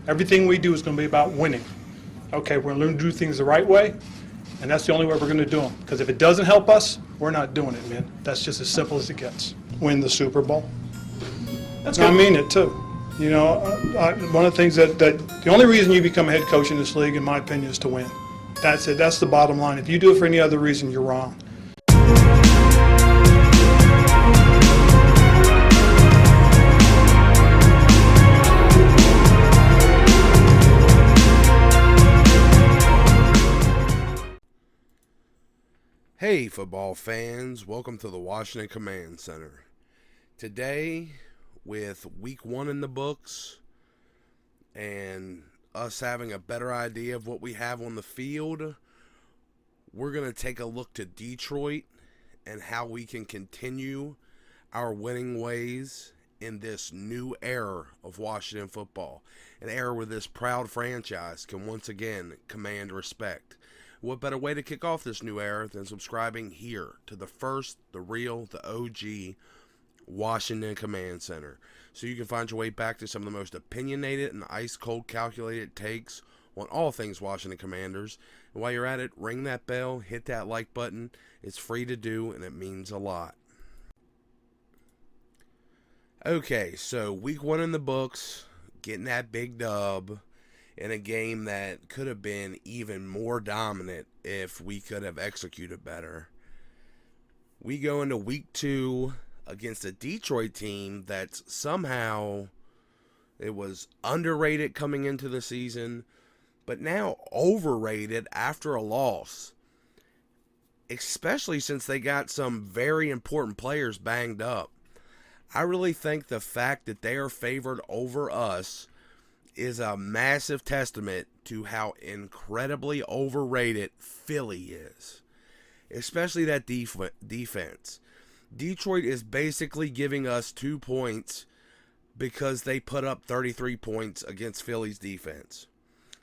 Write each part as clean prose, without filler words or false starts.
Everything we do is going to be about winning. Okay, we're going to learn to do things the right way, and that's the only way we're going to do them. Because if it doesn't help us, we're not doing it, man. That's just as simple as it gets. Win the Super Bowl. That's I good. mean it too. You know, one of the things that the only reason you become a head coach in this league, in my opinion, is to win. That's it. That's the bottom line. If you do it for any other reason, you're wrong. Hey, football fans, welcome to the Washington Command Center. Today, with week 1 in the books and us having a better idea of what we have on the field, we're going to take a look to Detroit and how we can continue our winning ways in this new era of Washington football. An era where this proud franchise can once again command respect. What better way to kick off this new era than subscribing here to the first, the real, the OG Washington Command Center, so you can find your way back to some of the most opinionated and ice-cold calculated takes on all things Washington Commanders. And while you're at it, ring that bell, hit that like button. It's free to do, and it means a lot. Okay, so week 1 in the books, getting that big dub in a game that could have been even more dominant if we could have executed better. We go into week 2 against a Detroit team that's somehow, it was underrated coming into the season, but now overrated after a loss, especially since they got some very important players banged up. I really think the fact that they are favored over us is a massive testament to how incredibly overrated Philly is, especially that defense. Detroit is basically giving us 2 points because they put up 33 points against Philly's defense.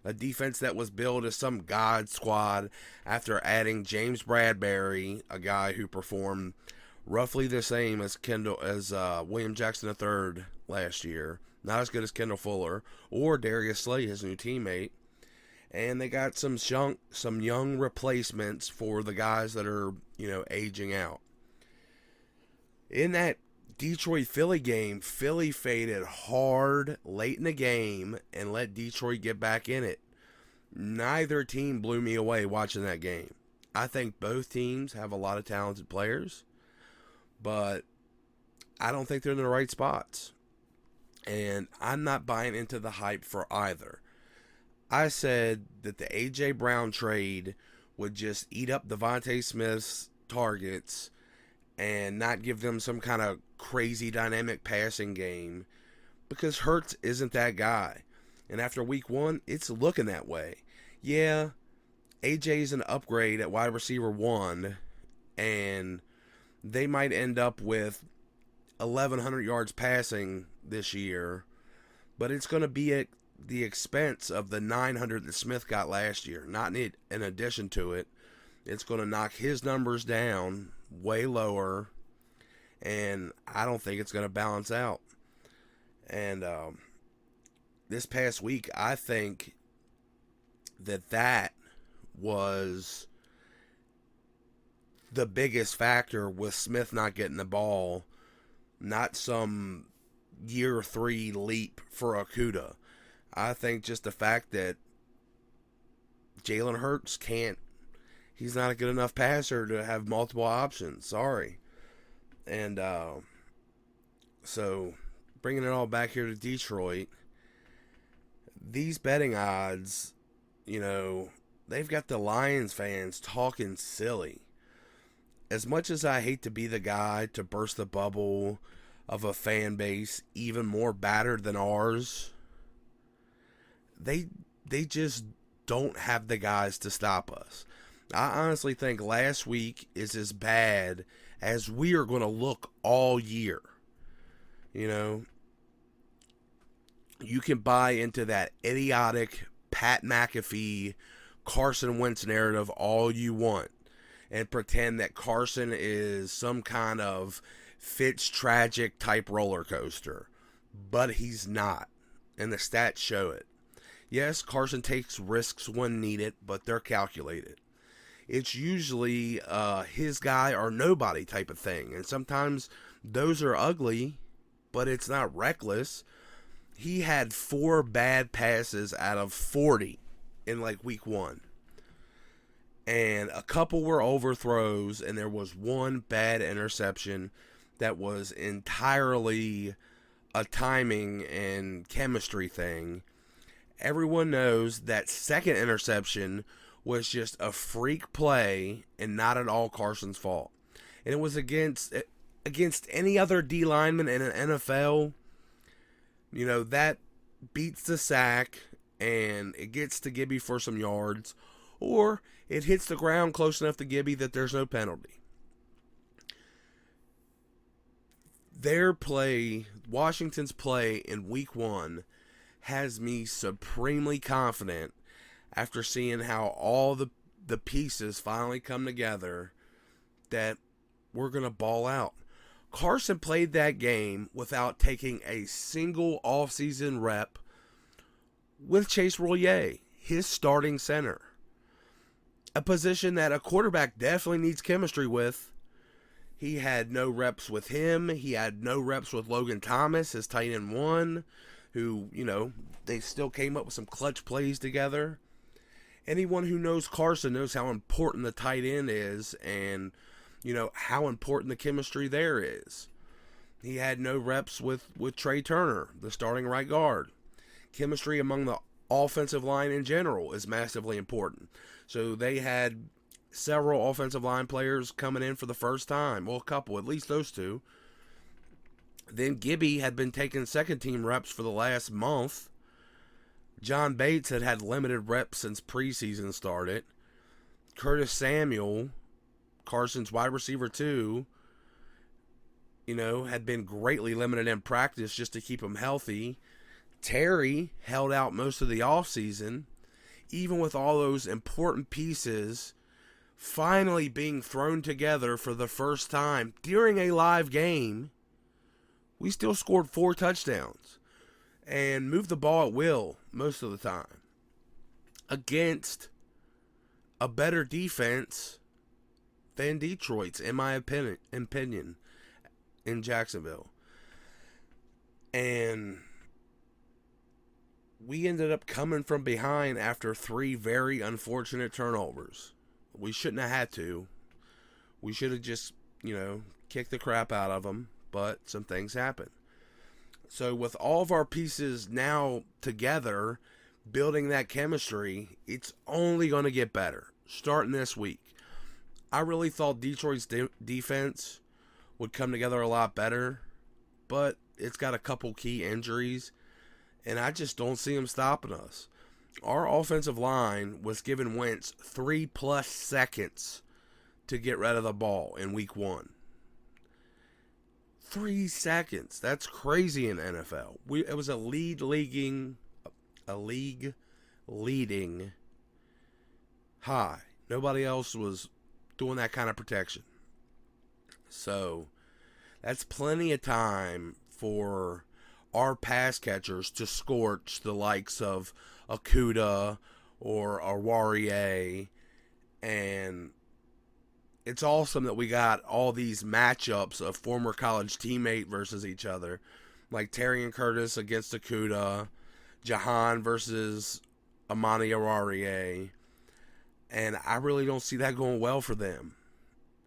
A defense that was billed as some god squad after adding James Bradbury, a guy who performed roughly the same as William Jackson III last year. Not as good as Kendall Fuller or Darius Slay, his new teammate. And they got some young replacements for the guys that are, aging out. In that Detroit-Philly game, Philly faded hard late in the game and let Detroit get back in it. Neither team blew me away watching that game. I think both teams have a lot of talented players, but I don't think they're in the right spots. And I'm not buying into the hype for either. I said that the A.J. Brown trade would just eat up Devontae Smith's targets and not give them some kind of crazy dynamic passing game because Hurts isn't that guy. And after week 1, it's looking that way. Yeah, A.J.'s an upgrade at wide receiver 1, and they might end up with 1,100 yards passing this year, but it's going to be at the expense of the 900 that Smith got last year. Not in addition to it. It's going to knock his numbers down way lower, and I don't think it's going to balance out. And this past week, I think that was the biggest factor with Smith not getting the ball, not some year 3 leap for Okudah. I think just the fact that Jalen Hurts he's not a good enough passer to have multiple options. Sorry. And so bringing it all back here to Detroit, these betting odds, they've got the Lions fans talking silly. As much as I hate to be the guy to burst the bubble of a fan base even more battered than ours, they just don't have the guys to stop us. I honestly think last week is as bad as we are going to look all year. You can buy into that idiotic Pat McAfee, Carson Wentz narrative all you want and pretend that Carson is some kind of Fitz-tragic type roller coaster. But he's not. And the stats show it. Yes, Carson takes risks when needed, but they're calculated. It's usually his guy or nobody type of thing. And sometimes those are ugly, but it's not reckless. He had 4 bad passes out of 40 in like week 1. And a couple were overthrows, and there was one bad interception that was entirely a timing and chemistry thing. Everyone knows that second interception was just a freak play and not at all Carson's fault. And it was against any other D lineman in an NFL. You know, that beats the sack and it gets to Gibby for some yards, or it hits the ground close enough to Gibby that there's no penalty. Their play, Washington's play in week 1, has me supremely confident after seeing how all the pieces finally come together that we're going to ball out. Carson played that game without taking a single offseason rep with Chase Roullier, his starting center. A position that a quarterback definitely needs chemistry with. He had no reps with him. He had no reps with Logan Thomas, his tight end 1, who, you know, they still came up with some clutch plays together. Anyone who knows Carson knows how important the tight end is and, you know, how important the chemistry there is. He had no reps with Trey Turner, the starting right guard. Chemistry among the offensive line in general is massively important. So they had several offensive line players coming in for the first time. Well, a couple, at least those 2. Then Gibby had been taking second team reps for the last month. John Bates had limited reps since preseason started. Curtis Samuel, Carson's wide receiver 2, you know, had been greatly limited in practice just to keep him healthy. Terry held out most of the offseason. Even with all those important pieces finally being thrown together for the first time during a live game, we still scored 4 touchdowns and moved the ball at will most of the time against a better defense than Detroit's, in my opinion, in Jacksonville. And we ended up coming from behind after 3 very unfortunate turnovers. We shouldn't have had to. We should have just, you know, kicked the crap out of them, but some things happen. So with all of our pieces now together, building that chemistry, it's only going to get better starting this week. I really thought Detroit's defense would come together a lot better, but it's got a couple key injuries, and I just don't see them stopping us. Our offensive line was giving Wentz 3+ seconds to get rid of the ball in week 1. 3 seconds. That's crazy in the NFL. It was a league-leading high. Nobody else was doing that kind of protection. So that's plenty of time for our pass catchers to scorch the likes of Okudah or Awarie. And it's awesome that we got all these matchups of former college teammate versus each other, like Terry and Curtis against Okudah, Jahan versus Amani Awarie, and I really don't see that going well for them.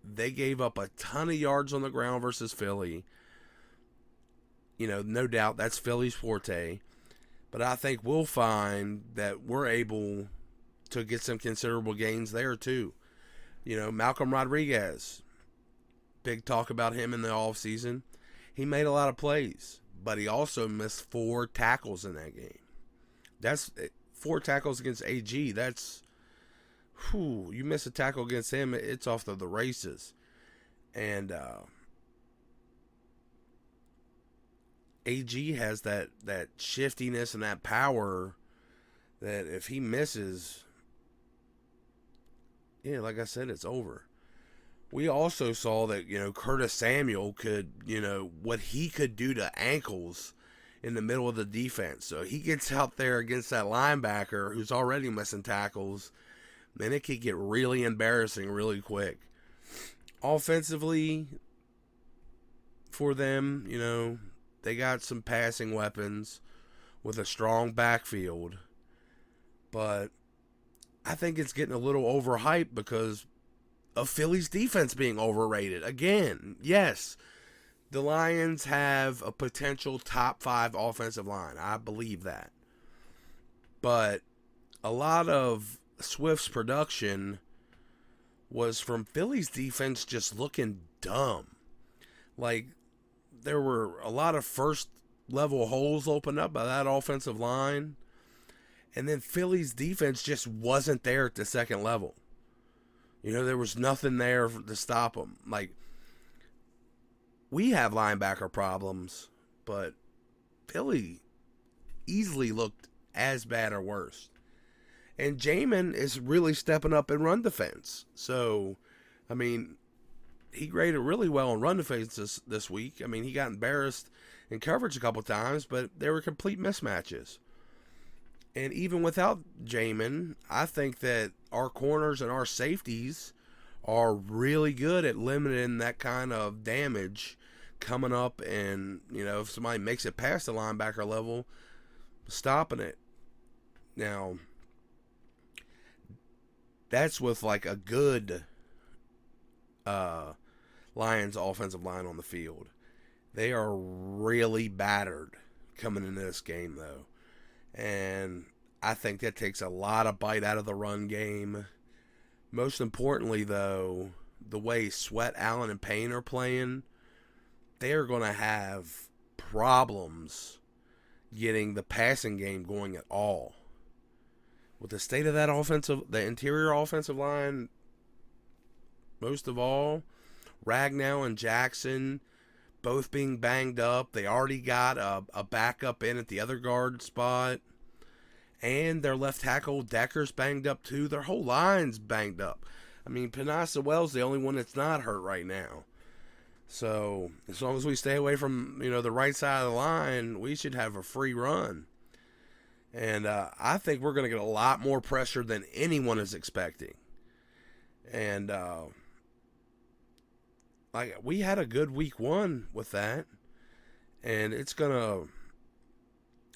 They gave up a ton of yards on the ground versus Philly. You know, no doubt that's Philly's forte, but I think we'll find that we're able to get some considerable gains there too. You know, Malcolm Rodriguez, big talk about him in the offseason. He made a lot of plays, but he also missed 4 tackles in that game. That's 4 tackles against AG. That's, you miss a tackle against him, it's off to the races. And AG has that shiftiness and that power that if he misses, yeah, like I said, it's over. We also saw that, you know, Curtis Samuel could, you know, what he could do to ankles in the middle of the defense. So he gets out there against that linebacker who's already missing tackles, then it could get really embarrassing really quick. Offensively, for them, they got some passing weapons with a strong backfield. But I think it's getting a little overhyped because of Philly's defense being overrated. Again, yes, the Lions have a potential top 5 offensive line. I believe that. But a lot of Swift's production was from Philly's defense just looking dumb. Like, there were a lot of first level holes opened up by that offensive line. And then Philly's defense just wasn't there at the second level. There was nothing there to stop them. Like, we have linebacker problems, but Philly easily looked as bad or worse. And Jamin is really stepping up in run defense. So, he graded really well in run defense this week. He got embarrassed in coverage a couple times, but they were complete mismatches. And even without Jamin, I think that our corners and our safeties are really good at limiting that kind of damage coming up. And, if somebody makes it past the linebacker level, stopping it. Now, that's with like a good Lions offensive line on the field. They are really battered coming into this game, though. And I think that takes a lot of bite out of the run game. Most importantly, though, the way Sweat, Allen, and Payne are playing, they are going to have problems getting the passing game going at all. With the state of that the interior offensive line, most of all, Ragnow and Jackson both being banged up. They already got a backup in at the other guard spot. And their left tackle, Decker's banged up too. Their whole line's banged up. Panasa Wells the only one that's not hurt right now. So, as long as we stay away from, the right side of the line, we should have a free run. And I think we're going to get a lot more pressure than anyone is expecting. And, we had a good week 1 with that. And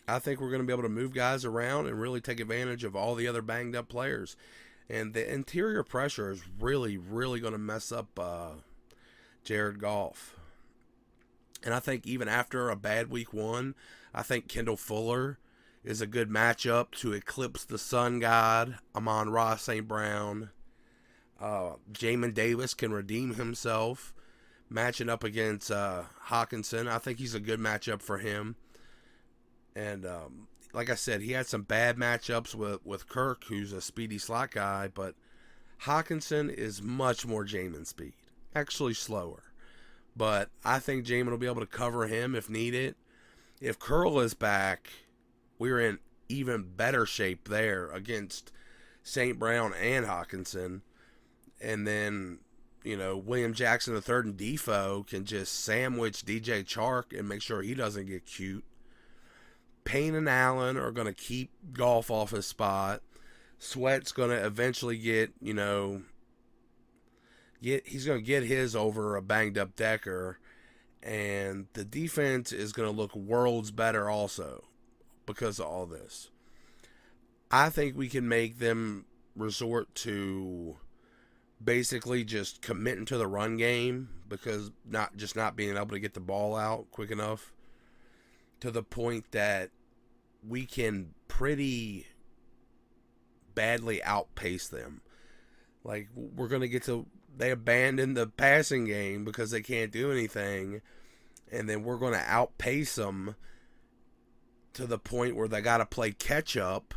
I think we're going to be able to move guys around and really take advantage of all the other banged up players. And the interior pressure is really, really going to mess up Jared Goff. And I think even after a bad week 1, I think Kendall Fuller is a good matchup to eclipse the sun god, Amon-Ra St. Brown. Jamin Davis can redeem himself matching up against Hawkinson. I think he's a good matchup for him. And like I said, he had some bad matchups with Kirk, who's a speedy slot guy, but Hawkinson is much more Jamin speed. Actually slower. But I think Jamin will be able to cover him if needed. If Curl is back, we're in even better shape there against St. Brown and Hawkinson. And then, William Jackson III and Defoe can just sandwich DJ Chark and make sure he doesn't get cute. Payne and Allen are going to keep Goff off his spot. Sweat's going to eventually get, he's going to get his over a banged up Decker. And the defense is going to look worlds better also because of all this. I think we can make them resort to basically just committing to the run game because not being able to get the ball out quick enough to the point that we can pretty badly outpace them. Like, we're going to get to, they abandon the passing game because they can't do anything, and then we're going to outpace them to the point where they got to play catch up,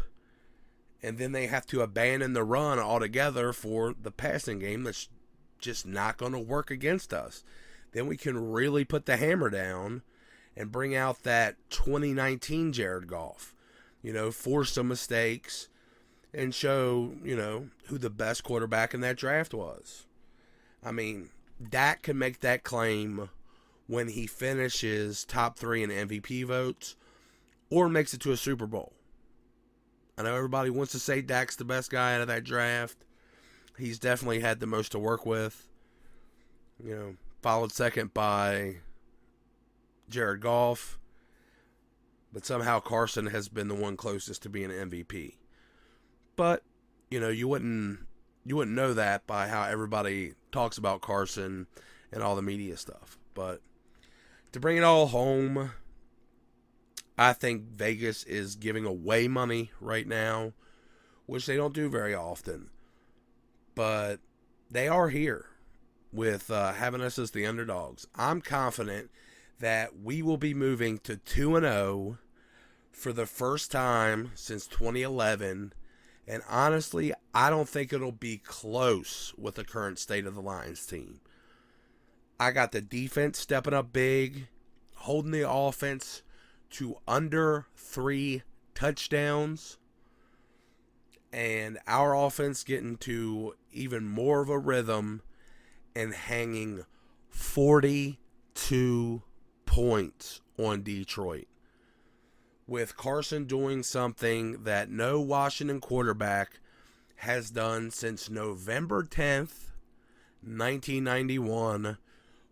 and then they have to abandon the run altogether for the passing game that's just not going to work against us. Then we can really put the hammer down and bring out that 2019 Jared Goff. Force some mistakes and show, who the best quarterback in that draft was. Dak can make that claim when he finishes top 3 in MVP votes or makes it to a Super Bowl. I know everybody wants to say Dak's the best guy out of that draft. He's definitely had the most to work with. Followed second by Jared Goff. But somehow Carson has been the one closest to being an MVP. But, you wouldn't know that by how everybody talks about Carson and all the media stuff. But to bring it all home, I think Vegas is giving away money right now, which they don't do very often. But they are here with having us as the underdogs. I'm confident that we will be moving to 2-0 for the first time since 2011. And honestly, I don't think it'll be close with the current state of the Lions team. I got the defense stepping up big, holding the offense to under 3 touchdowns, and our offense getting to even more of a rhythm and hanging 42 points on Detroit. With Carson doing something that no Washington quarterback has done since November 10th, 1991,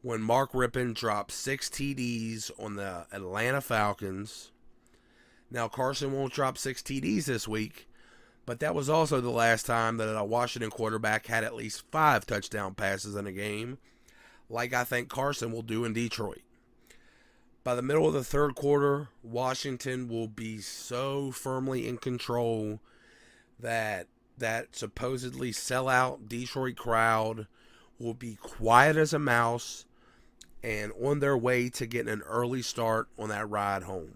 when Mark Rippon dropped 6 TDs on the Atlanta Falcons. Now, Carson won't drop 6 TDs this week, but that was also the last time that a Washington quarterback had at least 5 touchdown passes in a game, like I think Carson will do in Detroit. By the middle of the third quarter, Washington will be so firmly in control that supposedly sellout Detroit crowd will be quiet as a mouse and on their way to getting an early start on that ride home.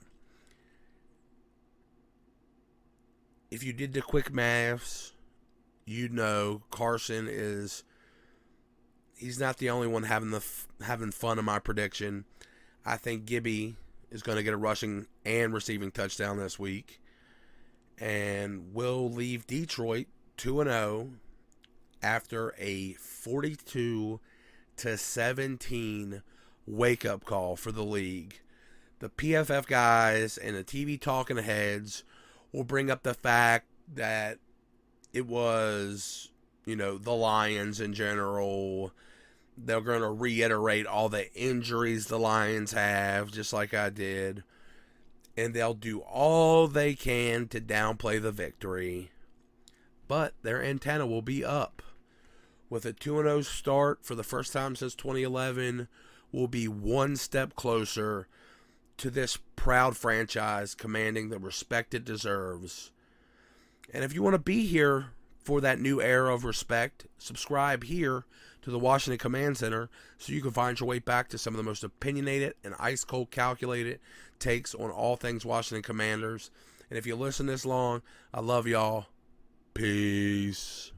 If you did the quick maths, you'd know Carson he's not the only one having fun in my prediction. I think Gibby is going to get a rushing and receiving touchdown this week. And will leave Detroit 2-0 after a 42-17 wake-up call for the league. The PFF guys and the TV talking heads will bring up the fact that it was, the Lions in general. They're going to reiterate all the injuries the Lions have, just like I did. And they'll do all they can to downplay the victory. But their antenna will be up. With a 2-0 start for the first time since 2011, we'll be one step closer to this proud franchise commanding the respect it deserves. And if you want to be here for that new era of respect, subscribe here to the Washington Command Center so you can find your way back to some of the most opinionated and ice-cold calculated takes on all things Washington Commanders. And if you listen this long, I love y'all. Peace.